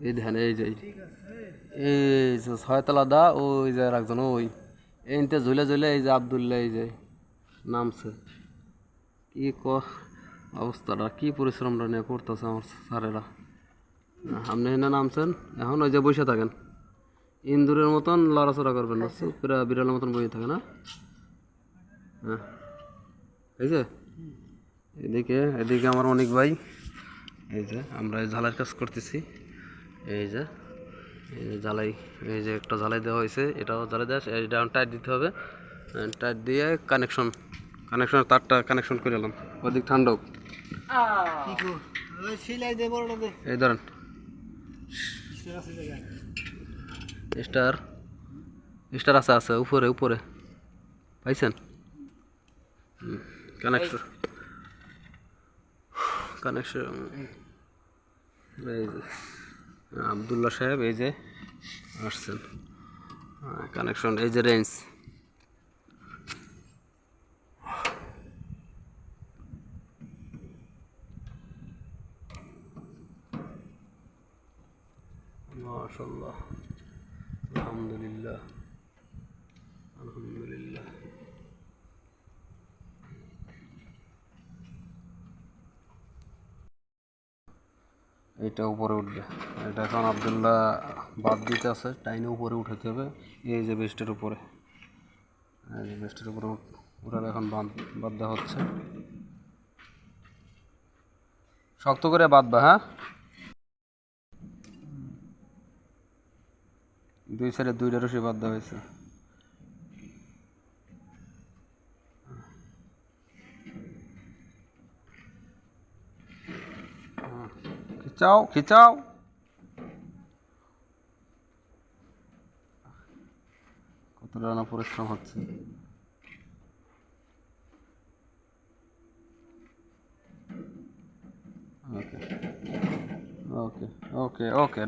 এই ধ্যান এই যে এই যে ছয়তলা দা ওই যে একজন ওই এইতে ঝুলে ঝুলে এই যে আবদুল্লাহ এই যে নামছে কি অবস্থাটা কি পরিশ্রমটা নিয়ে করতেছে আমার স্যারেরা। আপনি এখানে নামছেন এখন ওই যে বসে থাকেন ইন্দুরের মতন লড়াচড়া করবেন না পুরা বিড়ালের মতন বসে থাকে না। হ্যাঁ এই যে এদিকে এদিকে আমার অনেক ভাই এই যে আমরা ঝালাই কাজ করতেছি এই যে জ্বালাই এই যে একটা জ্বালাই দেওয়া হয়েছে এটাও জ্বালাই দেওয়া এটা টাইট দিতে হবে টাইট দিয়ে কানেকশনের তারটা কানেকশন করে এলাম অধিক ঠান্ডা হোক। এই ধরেন স্টার স্টার আছে আছে উপরে উপরে পাইছেন কানেকশন কানেকশন এই যে আবদুল্লাহ সাহেব এই যে আসছেন কানেকশন এই যে রেঞ্জ মাশাআল্লাহ আলহামদুলিল্লাহ আলহামদুলিল্লাহ। এটা উপরে উঠবে এটা এখন আবদুল্লাহ বাদ দিতে আছে টাইনে উপরে উঠাতে হবে এই যে বেস্টের উপরে এই যে বেস্টের উপরে উঠালে এখন বাদ দেওয়া হচ্ছে শক্ত করে বাঁধবা হ্যাঁ দুই সাইডে দুইটা রশি বাদ দেওয়া হয়েছে। খিচাও খিচাও কতটা না পরিশ্রম হচ্ছে। ওকে ওকে ওকে ওকে